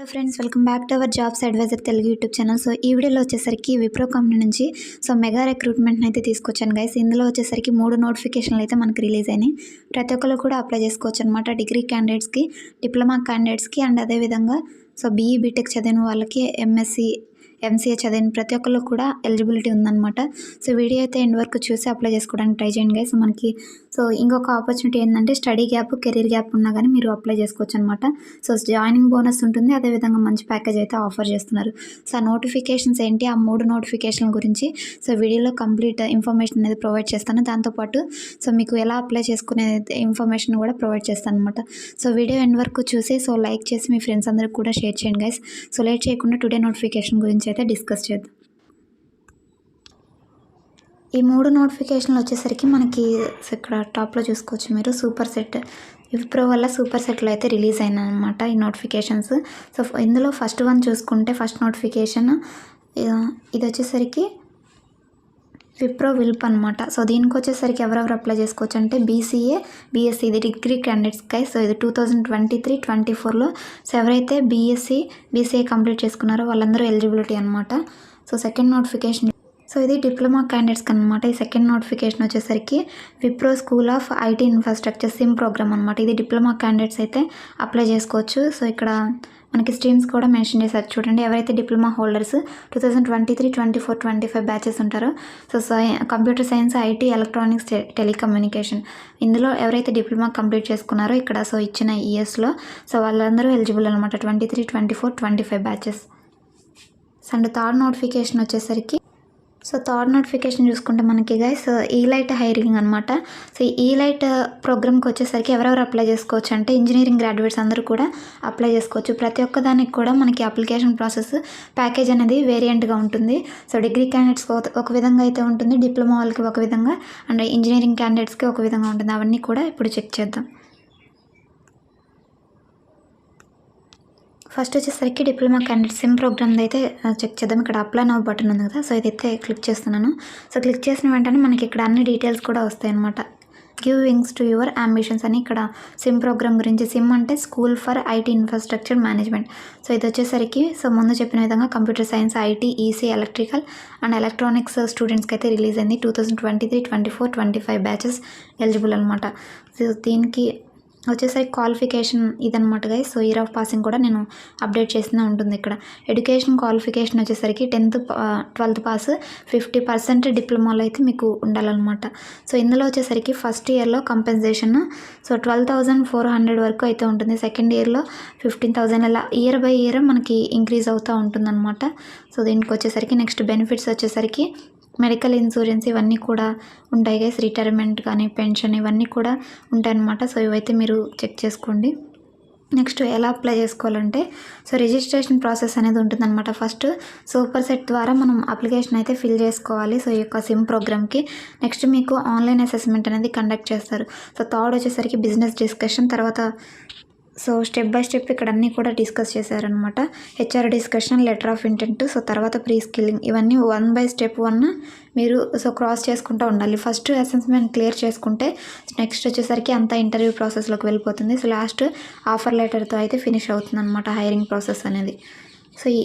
Hello friends, welcome back to our jobs advisor Telugu YouTube channel. So ఈ వీడియోలో వచ్చేసరికి Wipro company నుంచి mega రిక్రూట్మెంట్ని అయితే తీసుకొచ్చాను గైస్. ఇందులో వచ్చేసరికి 3 నోటిఫికేషన్లు అయితే మనకి రిలీజ్ అయినాయి. ప్రతి ఒక్కరు కూడా అప్లై చేసుకోవచ్చు అనమాట. డిగ్రీ క్యాండిడేట్స్కి, డిప్లొమా క్యాండిడేట్స్కి అండ్ అదేవిధంగా బీఈ బీటెక్ చదివిన వాళ్ళకి, ఎంఎస్సి ఎంసీఏ చదివిన ప్రతి ఒక్కరు కూడా ఎలిజిబిలిటీ ఉందన్నమాట. వీడియో అయితే ఎండ్ వరకు చూసి అప్లై చేసుకోవడానికి ట్రై చేయండి గైస్. మనకి ఇంకొక ఆపర్చునిటీ ఏంటంటే స్టడీ గ్యాప్, కెరీర్ గ్యాప్ ఉన్నా కానీ మీరు అప్లై చేసుకోవచ్చు అనమాట. జాయినింగ్ బోనస్ ఉంటుంది, అదేవిధంగా మంచి ప్యాకేజ్ అయితే ఆఫర్ చేస్తున్నారు. ఆ నోటిఫికేషన్స్ ఏంటి, ఆ 3 నోటిఫికేషన్ల గురించి వీడియోలో కంప్లీట్ ఇన్ఫర్మేషన్ అనేది ప్రొవైడ్ చేస్తాను. దాంతోపాటు మీకు ఎలా అప్లై చేసుకునే ఇన్ఫర్మేషన్ కూడా ప్రొవైడ్ చేస్తాను అనమాట. వీడియో ఎండ్ వరకు చూసి లైక్ చేసి మీ ఫ్రెండ్స్ అందరికి కూడా షేర్ చేయండి గైస్. లేట్ చేయకుండా టుడే నోటిఫికేషన్ గురించి అయితే డిస్కస్ చేద్దాం. ఈ 3 నోటిఫికేషన్లు వచ్చేసరికి మనకి ఇక్కడ టాప్లో చూసుకోవచ్చు మీరు. సూపర్ సెట్ విప్రో వల్ల సూపర్ సెట్లో అయితే రిలీజ్ అయినాయి అనమాట ఈ నోటిఫికేషన్స్. ఇందులో ఫస్ట్ వన్ చూసుకుంటే, ఫస్ట్ నోటిఫికేషన్ ఇది వచ్చేసరికి విప్రో విల్ప్ అనమాట. దీనికి వచ్చేసరికి ఎవరెవరు అప్లై చేసుకోవచ్చు అంటే బీసీఏ, బీఎస్సీ, ఇది డిగ్రీ క్యాండిడేట్స్ కై. ఇది 2023-24లో ఎవరైతే బీఎస్సీ, బీసీఏ కంప్లీట్ చేసుకున్నారో వాళ్ళందరూ ఎలిజిబిలిటీ అనమాట. సెకండ్ నోటిఫికేషన్ ఇది డిప్లొమా క్యాండిడేట్స్కి అనమాట. ఈ సెకండ్ నోటిఫికేషన్ వచ్చేసరికి Wipro school of IT infrastructure SIM program అనమాట. ఇది డిప్లొమా క్యాండిడేట్స్ అయితే అప్లై చేసుకోవచ్చు. ఇక్కడ మనకి స్ట్రీమ్స్ కూడా మెన్షన్ చేశారు చూడండి. ఎవరైతే డిప్లొమా హోల్డర్స్ 2023, 24, 25 బ్యాచెస్ ఉంటారో computer science, IT, electronics, telecommunication ఇందులో ఎవరైతే డిప్లొమా కంప్లీట్ చేసుకున్నారో ఇక్కడ ఇచ్చిన ఇయర్స్లో వాళ్ళందరూ ఎలిజిబుల్ అనమాట. 23, 24, 25 బ్యాచెస్. అండ్ థర్డ్ నోటిఫికేషన్ వచ్చేసరికి థర్డ్ నోటిఫికేషన్ చూసుకుంటే మనకి గైస్ ఈలైట్ హైరింగ్ అనమాట. ఈ ఈలైట్ ప్రోగ్రామ్కి వచ్చేసరికి ఎవరెవరు అప్లై చేసుకోవచ్చు అంటే ఇంజనీరింగ్ గ్రాడ్యుయేట్స్ అందరూ కూడా అప్లై చేసుకోవచ్చు. ప్రతి ఒక్క దానికి కూడా మనకి అప్లికేషన్ ప్రాసెస్, ప్యాకేజ్ అనేది వేరియంట్గా ఉంటుంది. డిగ్రీ క్యాండిడేట్స్కి ఒక విధంగా అయితే ఉంటుంది, డిప్లొమా వాళ్ళకి ఒక విధంగా, అండ్ ఇంజనీరింగ్ క్యాండిడేట్స్కి ఒక విధంగా ఉంటుంది. అవన్నీ కూడా ఇప్పుడు చెక్ చేద్దాం. ఫస్ట్ వచ్చేసరికి డిప్లొమా క్యాండిడేట్ సిమ్ ప్రోగ్రామ్ అయితే చెక్ చేద్దాం. ఇక్కడ అప్లై నౌ బటన్ ఉంది కదా, ఇదైతే క్లిక్ చేస్తున్నాను. క్లిక్ చేసిన వెంటనే మనకి ఇక్కడ అన్ని డీటెయిల్స్ కూడా వస్తాయి అనమాట. Give wings to your ambitions అని ఇక్కడ సిమ్ ప్రోగ్రామ్ గురించి. సిమ్ అంటే school for IT infrastructure management. ఇది వచ్చేసరికి ముందు చెప్పిన విధంగా computer science, IT, EC, electrical and electronics స్టూడెంట్స్కి అయితే రిలీజ్ అయింది. 2023, 24, 25 బ్యాచెస్ ఎలిజిబుల్ అనమాట. దీనికి వచ్చేసరికి క్వాలిఫికేషన్ ఇదనమాట గైస్. ఇయర్ ఆఫ్ పాసింగ్ కూడా నేను అప్డేట్ చేస్తూనే ఉంటుంది ఇక్కడ. ఎడ్యుకేషన్ క్వాలిఫికేషన్ వచ్చేసరికి 10th, 12th పాస్, 50% డిప్లొమాలో అయితే మీకు ఉండాలన్నమాట. ఇందులో వచ్చేసరికి ఫస్ట్ ఇయర్లో కంపెన్సేషన్ 12,400 వరకు అయితే ఉంటుంది. సెకండ్ ఇయర్లో 15,000, ఇలా ఇయర్ బై ఇయర్ మనకి ఇంక్రీజ్ అవుతూ ఉంటుందన్నమాట. దీనికి వచ్చేసరికి నెక్స్ట్ బెనిఫిట్స్ వచ్చేసరికి మెడికల్ ఇన్సూరెన్స్ ఇవన్నీ కూడా ఉంటాయి గైస్. రిటైర్మెంట్ కానీ, పెన్షన్ ఇవన్నీ కూడా ఉంటాయన్నమాట. ఇవైతే మీరు చెక్ చేసుకోండి. నెక్స్ట్ ఎలా అప్లై చేసుకోవాలంటే రిజిస్ట్రేషన్ ప్రాసెస్ అనేది ఉంటుందన్నమాట. ఫస్ట్ సూపర్ సెట్ ద్వారా మనం అప్లికేషన్ అయితే ఫిల్ చేసుకోవాలి ఈ యొక్క సిమ్ ప్రోగ్రామ్కి. నెక్స్ట్ మీకు ఆన్లైన్ అసెస్మెంట్ అనేది కండక్ట్ చేస్తారు. థర్డ్ వచ్చేసరికి బిజినెస్ డిస్కషన్, తర్వాత స్టెప్ బై స్టెప్ ఇక్కడ అన్నీ కూడా డిస్కస్ చేశారనమాట. HR discussion, letter of intent, తర్వాత ప్రీ స్కిల్లింగ్ ఇవన్నీ 1 by step 1 మీరు క్రాస్ చేసుకుంటూ ఉండాలి. ఫస్ట్ అసెస్మెంట్ క్లియర్ చేసుకుంటే నెక్స్ట్ వచ్చేసరికి అంతా ఇంటర్వ్యూ ప్రాసెస్లోకి వెళ్ళిపోతుంది. లాస్ట్ ఆఫర్ లెటర్తో అయితే ఫినిష్ అవుతుంది అనమాట హైరింగ్ ప్రాసెస్ అనేది.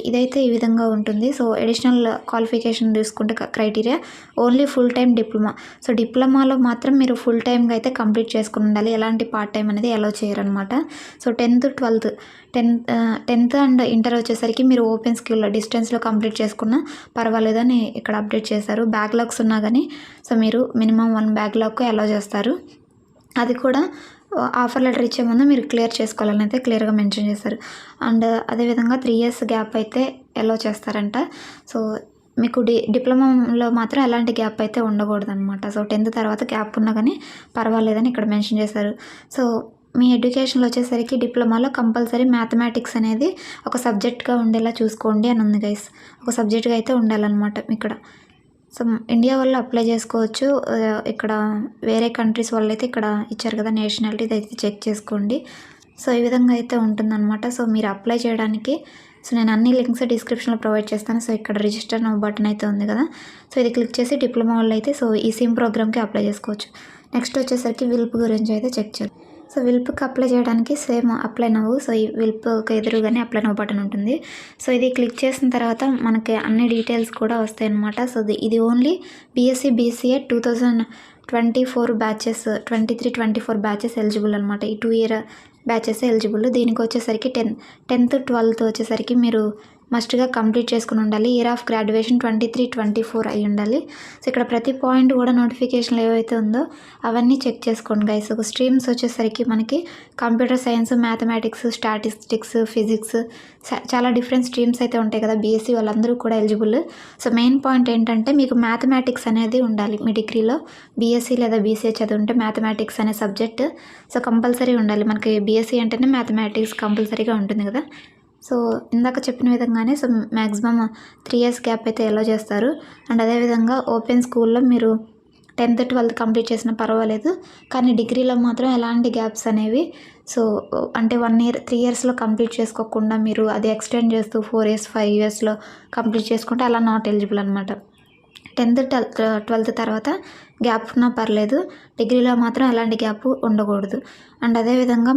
ఇదైతే ఈ విధంగా ఉంటుంది. అడిషనల్ క్వాలిఫికేషన్ చూసుకుంటే criteria only full time diploma. డిప్లొమాలో మాత్రం మీరు ఫుల్ టైంగా అయితే కంప్లీట్ చేసుకుని ఉండాలి. ఎలాంటి పార్ట్ టైం అనేది అలో చేయరనమాట. 10th అండ్ ఇంటర్ వచ్చేసరికి మీరు ఓపెన్ స్కిల్ డిస్టెన్స్లో కంప్లీట్ చేసుకున్నా పర్వాలేదని ఇక్కడ అప్డేట్ చేశారు. బ్యాక్లాగ్స్ ఉన్నా కానీ మీరు మినిమం 1 బ్యాక్లాగ్కు అలో చేస్తారు. అది కూడా ఆఫర్ లెటర్ ఇచ్చే ముందు మీరు క్లియర్ చేసుకోవాలని అయితే క్లియర్గా మెన్షన్ చేస్తారు. అండ్ అదేవిధంగా 3 years గ్యాప్ అయితే అలో చేస్తారంట. మీకు డిప్లొమాలో మాత్రం ఎలాంటి గ్యాప్ అయితే ఉండకూడదు అనమాట. 10th తర్వాత గ్యాప్ ఉన్నా కానీ పర్వాలేదని ఇక్కడ మెన్షన్ చేశారు. మీ ఎడ్యుకేషన్లో వచ్చేసరికి డిప్లొమాలో కంపల్సరీ మ్యాథమెటిక్స్ అనేది ఒక సబ్జెక్ట్గా ఉండేలా చూసుకోండి అని ఉంది గైస్. ఒక సబ్జెక్ట్గా అయితే ఉండాలన్నమాట ఇక్కడ. ఇండియా వాళ్ళు అప్లై చేసుకోవచ్చు. ఇక్కడ వేరే కంట్రీస్ వాళ్ళు అయితే ఇక్కడ ఇచ్చారు కదా నేషనాలిటీ, ఇదైతే చెక్ చేసుకోండి. ఈ విధంగా అయితే ఉంటుందన్నమాట. మీరు అప్లై చేయడానికి నేను అన్ని లింక్స్ డిస్క్రిప్షన్లో ప్రొవైడ్ చేస్తాను. ఇక్కడ రిజిస్టర్ నౌ బటన్ అయితే ఉంది కదా, ఇది క్లిక్ చేసి డిప్లొమా వాళ్ళు అయితే ఈ సిమ్ ప్రోగ్రామ్కి అప్లై చేసుకోవచ్చు. నెక్స్ట్ వచ్చేసరికి విల్ప్ గురించి అయితే చెక్ చేద్దాం. సో విల్ప్కి అప్లై చేయడానికి సేమ్ అప్లై నవ్వు. సో ఈ విల్ప్కి ఎదురుగానే అప్లై నవ్వు బటన్ ఉంటుంది. సో ఇది క్లిక్ చేసిన తర్వాత మనకి అన్ని డీటెయిల్స్ కూడా వస్తాయి అన్నమాట. సో ఇది only BSE BCA 2024 batches 23-24 batches eligible అనమాట. ఈ 2 ఇయర్ బ్యాచెస్ ఎలిజిబుల్. దీనికి వచ్చేసరికి 10th 12th వచ్చేసరికి మీరు మస్ట్గా కంప్లీట్ చేసుకుని ఉండాలి. ఇయర్ ఆఫ్ గ్రాడ్యుయేషన్ 23-24 అయి ఉండాలి. సో ఇక్కడ ప్రతి పాయింట్ కూడా నోటిఫికేషన్లు ఏవైతే ఉందో అవన్నీ చెక్ చేసుకోండి గైస్. ఒక స్ట్రీమ్స్ వచ్చేసరికి మనకి computer science, mathematics, statistics, physics చాలా డిఫరెంట్ స్ట్రీమ్స్ అయితే ఉంటాయి కదా. బీఎస్సీ వాళ్ళందరూ కూడా ఎలిజిబుల్. సో మెయిన్ పాయింట్ ఏంటంటే మీకు మ్యాథమెటిక్స్ అనేది ఉండాలి. మీ డిగ్రీలో బీఎస్సీ లేదా బీసీఏ చదువుంటే మ్యాథమెటిక్స్ అనే సబ్జెక్ట్ సో కంపల్సరీ ఉండాలి. మనకి బీఎస్సీ అంటేనే మ్యాథమెటిక్స్ కంపల్సరీగా ఉంటుంది కదా. సో ఇందాక చెప్పిన విధంగానే సో మ్యాక్సిమం 3 years గ్యాప్ అయితే ఎలో చేస్తారు. అండ్ అదేవిధంగా ఓపెన్ స్కూల్లో మీరు 10th 12th కంప్లీట్ చేసినా పర్వాలేదు, కానీ డిగ్రీలో మాత్రం ఎలాంటి గ్యాప్స్ అనేవి సో అంటే 1 year 3 yearsలో కంప్లీట్ చేసుకోకుండా మీరు అది ఎక్స్టెండ్ చేస్తూ 4 years 5 yearsలో కంప్లీట్ చేసుకుంటే అలా నాట్ ఎలిజిబుల్ అనమాట. 10th 12th తర్వాత గ్యాప్ ఉన్నా పర్లేదు, డిగ్రీలో మాత్రం ఎలాంటి గ్యాప్ ఉండకూడదు. అండ్ అదేవిధంగా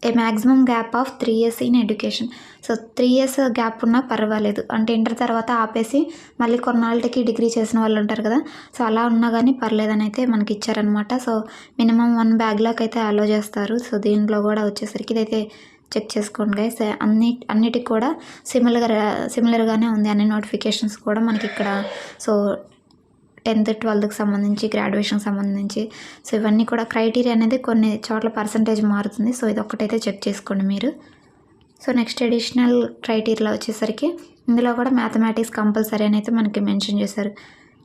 a maximum gap of 3 years in education. So 3 years gap ఉన్నా పర్వాలేదు, అంటే ఇంటర్ తర్వాత ఆపేసి మళ్ళీ కొన్నాళ్ళకి డిగ్రీ చేసిన వాళ్ళు ఉంటారు కదా. సో అలా ఉన్నా కానీ పర్లేదని అయితే మనకి ఇచ్చారనమాట. సో మినిమం 1 బ్యాక్లాగ్ అయితే అలో చేస్తారు. సో దీంట్లో కూడా వచ్చేసరికి ఇదైతే చెక్ చేసుకోండి గైస్. అన్నిటికి కూడా సిమిలర్గానే ఉంది అన్ని నోటిఫికేషన్స్ కూడా మనకి ఇక్కడ. సో 10th 12th సంబంధించి, గ్రాడ్యుయేషన్కి సంబంధించి సో ఇవన్నీ కూడా క్రైటీరియా అనేది కొన్ని చోట్ల పర్సంటేజ్ మారుతుంది. సో ఇది ఒక్కటైతే చెక్ చేసుకోండి మీరు. సో నెక్స్ట్ అడిషనల్ క్రైటీరియా వచ్చేసరికి ఇందులో కూడా మ్యాథమెటిక్స్ కంపల్సరీ అని అయితే మనకి మెన్షన్ చేశారు.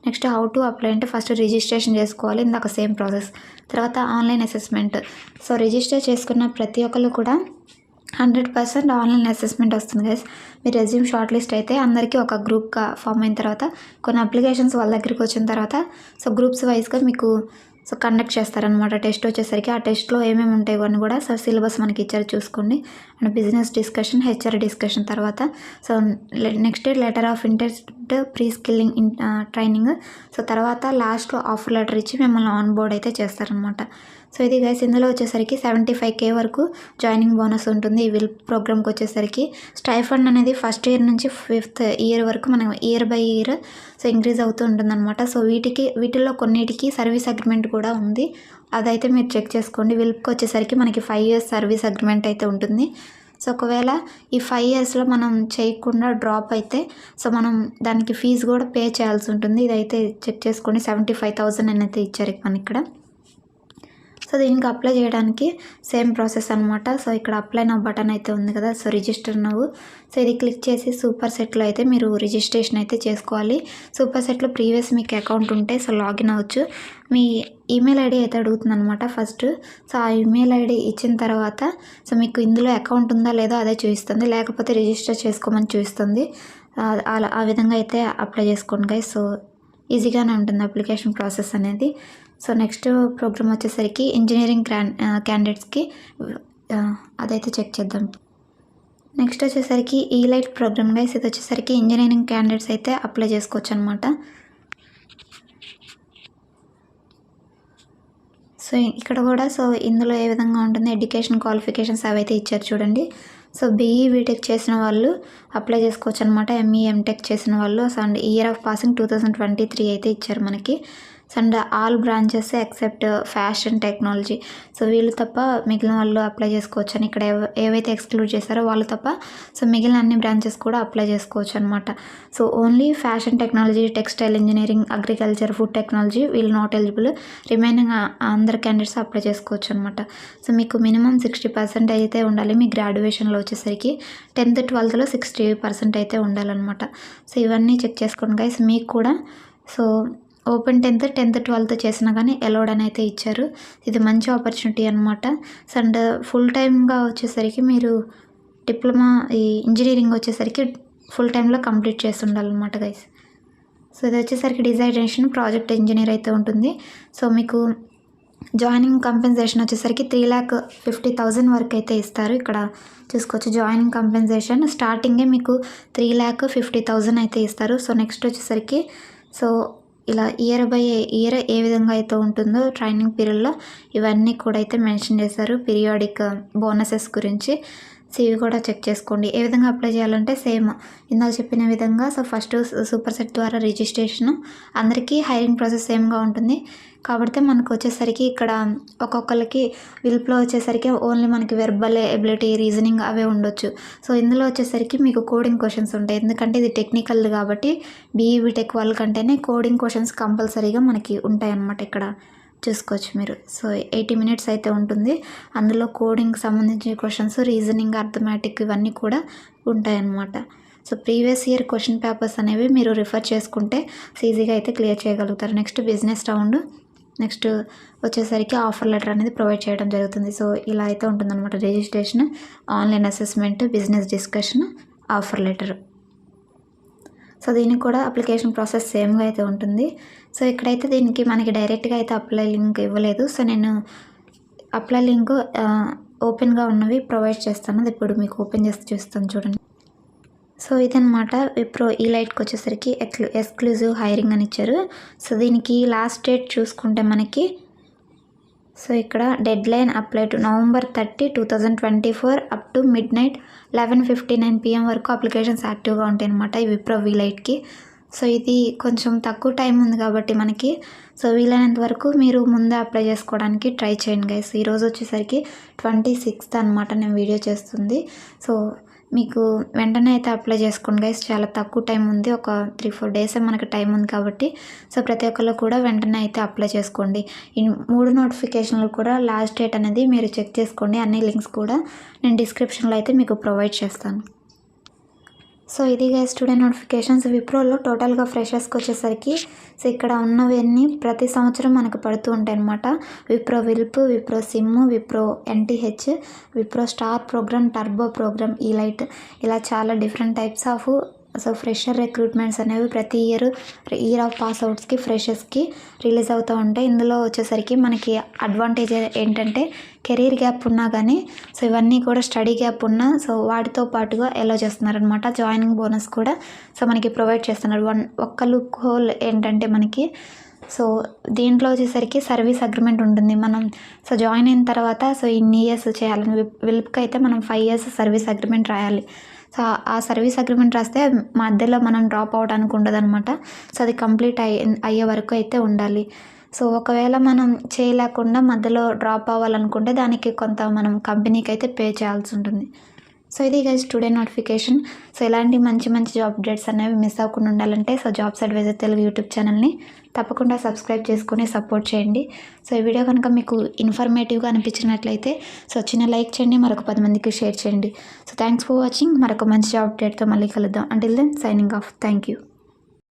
నెక్స్ట్ హౌ టు అప్లై అంటే ఫస్ట్ రిజిస్ట్రేషన్ చేసుకోవాలి, ఇందాక సేమ్ ప్రాసెస్. తర్వాత ఆన్లైన్ అసెస్మెంట్. సో రిజిస్టర్ చేసుకున్న ప్రతి ఒక్కరు కూడా 100% ఆన్లైన్ అసెస్మెంట్ వస్తుంది గైస్. మీ రెజ్యూమ్ షార్ట్ లిస్ట్ అయితే అందరికీ ఒక గ్రూప్గా ఫామ్ అయిన తర్వాత కొన్ని అప్లికేషన్స్ వాళ్ళ దగ్గరికి వచ్చిన తర్వాత సో గ్రూప్స్ వైజ్గా మీకు సో కండక్ట్ చేస్తారనమాట. టెస్ట్ వచ్చేసరికి ఆ టెస్ట్లో ఏమేమి ఉంటాయి ఇవన్నీ కూడా సో సిలబస్ మనకి ఇచ్చారు చూసుకోండి. And business discussion, HR discussion తర్వాత so next letter of interest, pre skilling training. So తర్వాత లాస్ట్లో ఆఫర్ లెటర్ ఇచ్చి మిమ్మల్ని ఆన్ బోర్డ్ అయితే చేస్తారనమాట. సో ఇది గైస్ ఇందులో వచ్చేసరికి 75K వరకు జాయినింగ్ బోనస్ ఉంటుంది. ఈ విల్ ప్రోగ్రామ్కి వచ్చేసరికి స్టైఫండ్ అనేది ఫస్ట్ ఇయర్ నుంచి 5th year వరకు మనం year by year so increase అవుతూ ఉంటుందన్నమాట. సో వీటిల్లో కొన్నిటికి సర్వీస్ అగ్రిమెంట్ కూడా ఉంది, అదైతే మీరు చెక్ చేసుకోండి. విల్ప్కి వచ్చేసరికి మనకి 5 years సర్వీస్ అగ్రిమెంట్ అయితే ఉంటుంది. సో ఒకవేళ ఈ 5 yearsలో మనం చేయకుండా డ్రాప్ అయితే సో మనం దానికి ఫీజు కూడా పే చేయాల్సి ఉంటుంది. ఇదైతే చెక్ చేసుకోండి. 75,000 అని అయితే ఇచ్చారు మన ఇక్కడ. సో దీనికి అప్లై చేయడానికి సేమ్ ప్రాసెస్ అనమాట. సో ఇక్కడ అప్లై నవ్ బటన్ అయితే ఉంది కదా, సో రిజిస్టర్ నవ్వు. సో ఇది క్లిక్ చేసి సూపర్ సెట్లో అయితే మీరు రిజిస్ట్రేషన్ అయితే చేసుకోవాలి. సూపర్ సెట్లో ప్రీవియస్ మీకు అకౌంట్ ఉంటే సో లాగిన్ అవ్వచ్చు. మీ ఈమెయిల్ ఐడి అయితే అడుగుతుంది అనమాట ఫస్ట్. సో ఆ ఈమెయిల్ ఐడి ఇచ్చిన తర్వాత సో మీకు ఇందులో అకౌంట్ ఉందా లేదో అదే చూపిస్తుంది, లేకపోతే రిజిస్టర్ చేసుకోమని చూపిస్తుంది. ఆ విధంగా అయితే అప్లై చేసుకోండి గైస్. సో ఈజీగానే ఉంటుంది అప్లికేషన్ ప్రాసెస్ అనేది. సో నెక్స్ట్ ప్రోగ్రామ్ వచ్చేసరికి ఇంజనీరింగ్ క్యాండిడేట్స్కి అదైతే చెక్ చేద్దాం. నెక్స్ట్ వచ్చేసరికి ఈలైట్ ప్రోగ్రామ్ గైస్. ఇది వచ్చేసరికి ఇంజనీరింగ్ క్యాండిడేట్స్ అయితే అప్లై చేసుకోవచ్చు అనమాట. సో ఇక్కడ కూడా సో ఇందులో ఏ విధంగా ఉంటుంది, ఎడ్యుకేషన్ క్వాలిఫికేషన్స్ అవైతే ఇచ్చారు చూడండి. సో బీఈ బీటెక్ చేసిన వాళ్ళు అప్లై చేసుకోవచ్చు అనమాట. ఎంఈ ఎంటెక్ చేసిన వాళ్ళు అండ్ ఇయర్ ఆఫ్ పాసింగ్ 2023 అయితే ఇచ్చారు మనకి. And all branches except fashion technology. So వీళ్ళు తప్ప మిగిలిన వాళ్ళు అప్లై చేసుకోవచ్చు అని ఇక్కడ ఏవైతే ఎక్స్క్లూడ్ చేశారో వాళ్ళు తప్ప సో మిగిలిన అన్ని బ్రాంచెస్ కూడా అప్లై చేసుకోవచ్చు అనమాట. So only fashion technology, textile engineering, agriculture, food technology వీళ్ళు నాట్ ఎలిజిబుల్. రిమైనింగ్ అందరు క్యాండిడేట్స్ అప్లై చేసుకోవచ్చు అనమాట. సో మీకు మినిమం 60% అయితే ఉండాలి. మీ గ్రాడ్యుయేషన్లో వచ్చేసరికి 10th 12thలో 60% అయితే ఉండాలన్నమాట. సో ఇవన్నీ చెక్ చేసుకోండి గైస్. మీకు కూడా సో ఓపెన్ 10th 12th చేసినా కానీ అలౌడ్ అని అయితే ఇచ్చారు. ఇది మంచి ఆపర్చునిటీ అనమాట. అండ్ ఫుల్ టైమ్గా వచ్చేసరికి మీరు డిప్లొమా ఈ ఇంజనీరింగ్ వచ్చేసరికి ఫుల్ టైంలో కంప్లీట్ చేసి ఉండాలన్నమాట గైస్. సో ఇది వచ్చేసరికి డిజైనేషన్ ప్రాజెక్ట్ ఇంజనీర్ అయితే ఉంటుంది. సో మీకు జాయినింగ్ కంపెన్సేషన్ వచ్చేసరికి 3,50,000 వరకు అయితే ఇస్తారు. ఇక్కడ చూసుకోవచ్చు జాయినింగ్ కంపెన్సేషన్ స్టార్టింగే మీకు 3,50,000 అయితే ఇస్తారు. సో నెక్స్ట్ వచ్చేసరికి సో ఇలా ఇయర్ బై ఇయర్ ఏ విధంగా అయితే ఉంటుందో ట్రైనింగ్ పీరియడ్లో ఇవన్నీ కూడా అయితే మెన్షన్ చేశారు. పీరియాడిక్ బోనసెస్ గురించి. సో ఇవి కూడా చెక్ చేసుకోండి. ఏ విధంగా అప్లై చేయాలంటే సేమ్ ఇందాక చెప్పిన విధంగా. సో ఫస్ట్ సూపర్ సెట్ ద్వారా రిజిస్ట్రేషన్, అందరికీ హైరింగ్ ప్రాసెస్ సేమ్గా ఉంటుంది. కాబట్టి మనకు వచ్చేసరికి ఇక్కడ ఒక్కొక్కరికి విల్ప్లో వచ్చేసరికి ఓన్లీ మనకి వెర్బల్ ఎబిలిటీ, రీజనింగ్ అవే ఉండొచ్చు. సో ఇందులో వచ్చేసరికి మీకు కోడింగ్ క్వశ్చన్స్ ఉంటాయి. ఎందుకంటే ఇది టెక్నికల్ కాబట్టి బీఈ బీటెక్ వాళ్ళకంటేనే కోడింగ్ క్వశ్చన్స్ కంపల్సరీగా మనకి ఉంటాయి అన్నమాట. ఇక్కడ చూసుకోవచ్చు మీరు. సో 80 minutes అయితే ఉంటుంది. అందులో కోడింగ్కి సంబంధించిన క్వశ్చన్స్, రీజనింగ్, అర్థమెటిక్ ఇవన్నీ కూడా ఉంటాయన్నమాట. So previous year question papers అనేవి మీరు రిఫర్ చేసుకుంటే ఈజీగా అయితే క్లియర్ చేయగలుగుతారు. నెక్స్ట్ బిజినెస్ రౌండ్, నెక్స్ట్ వచ్చేసరికి ఆఫర్ లెటర్ అనేది ప్రొవైడ్ చేయడం జరుగుతుంది. సో ఇలా అయితే ఉంటుందన్నమాట. Registration, online assessment, business discussion, offer letter. So దీనికి కూడా అప్లికేషన్ ప్రాసెస్ సేమ్గా అయితే ఉంటుంది. సో ఇక్కడైతే దీనికి మనకి డైరెక్ట్గా అయితే అప్లై లింక్ ఇవ్వలేదు. సో నేను అప్లై లింక్ ఓపెన్గా ఉన్నవి ప్రొవైడ్ చేస్తాను. అది ఇప్పుడు మీకు ఓపెన్ చేసి చూస్తాను చూడండి. సో ఇదనమాట విప్రో ఈలైట్కి వచ్చేసరికి ఎక్స్క్లూజివ్ హైరింగ్ అని ఇచ్చారు. సో దీనికి లాస్ట్ డేట్ చూసుకుంటే మనకి సో ఇక్కడ dead line apply to November 30, 2024 up to midnight 11:59 PM వరకు అప్లికేషన్స్ యాక్టివ్గా ఉంటాయి అన్నమాట ఈ విప్రో వీలైట్కి. సో ఇది కొంచెం తక్కువ టైం ఉంది కాబట్టి మనకి సో వీలైనంత వరకు మీరు ముందే అప్లై చేసుకోవడానికి ట్రై చేయండి గైస్. ఈరోజు వచ్చేసరికి 26th అనమాట నేను వీడియో చేస్తుంది. సో మీకు వెంటనే అయితే అప్లై చేసుకోండి గైస్. చాలా తక్కువ టైం ఉంది. ఒక 3-4 days మనకి టైం ఉంది కాబట్టి సో ప్రతి ఒక్కళ్ళు కూడా వెంటనే అయితే అప్లై చేసుకోండి. ఈ 3 నోటిఫికేషన్లు కూడా లాస్ట్ డేట్ అనేది మీరు చెక్ చేసుకోండి. అన్ని లింక్స్ కూడా నేను డిస్క్రిప్షన్లో అయితే మీకు ప్రొవైడ్ చేస్తాను. సో ఇది గైస్ స్టూడెంట్ నోటిఫికేషన్స్. విప్రోలో టోటల్గా ఫ్రెషర్స్కి వచ్చేసరికి సో ఇక్కడ ఉన్నవన్నీ ప్రతి సంవత్సరం మనకు పడుతూ ఉంటాయి అన్నమాట. Wipro WILP, Wipro SIM, Wipro NTH, Wipro star program, turbo program, elite, ఇలా చాలా different types of so fresher recruitments అనేవి ప్రతి ఇయర్ ఆఫ్ పాస్ అవుట్స్కి ఫ్రెషర్స్కి రిలీజ్ అవుతూ ఉంటాయి. ఇందులో వచ్చేసరికి మనకి అడ్వాంటేజ్ ఏంటంటే కెరీర్ గ్యాప్ ఉన్నా కానీ సో ఇవన్నీ కూడా స్టడీ గ్యాప్ ఉన్నా సో వాటితో పాటుగా ఎలో చేస్తున్నారనమాట. జాయినింగ్ బోనస్ కూడా సో మనకి ప్రొవైడ్ చేస్తున్నారు. ఒక్క లుక్ హోల్ ఏంటంటే మనకి సో దీంట్లో వచ్చేసరికి సర్వీస్ అగ్రిమెంట్ ఉంటుంది. మనం సో జాయిన్ అయిన తర్వాత సో ఇన్ని ఇయర్స్ చేయాలని విల్ప్కి అయితే మనం 5 years సర్వీస్ అగ్రిమెంట్ రాయాలి. సో ఆ సర్వీస్ అగ్రిమెంట్ రాస్తే మధ్యలో మనం డ్రాప్ అవడానికి ఉండదు అనమాట. సో అది కంప్లీట్ అయ్యే వరకు అయితే ఉండాలి. సో ఒకవేళ మనం చేయలేకుండా మధ్యలో డ్రాప్ అవ్వాలనుకుంటే దానికి కొంత మనం కంపెనీకి అయితే పే చేయాల్సి ఉంటుంది. సో ఇది గైస్ స్టూడెంట్ నోటిఫికేషన్. సో ఇలాంటి మంచి మంచి జాబ్ అప్డేట్స్ అనేవి మిస్ అవ్వకుండా ఉండాలంటే so jobs advisor Telugu YouTube ఛానల్ని తప్పకుండా సబ్స్క్రైబ్ చేసుకొని సపోర్ట్ చేయండి. సో ఈ వీడియో కనుక మీకు ఇన్ఫర్మేటివ్గా అనిపించినట్లయితే సో చిన్న లైక్ చేయండి, మరొక 10 మందికి షేర్ చేయండి. So thanks for watching. మరొక మంచి జాబ్ అప్డేట్తో మళ్ళీ కలుద్దాం. Until then signing off. Thank you.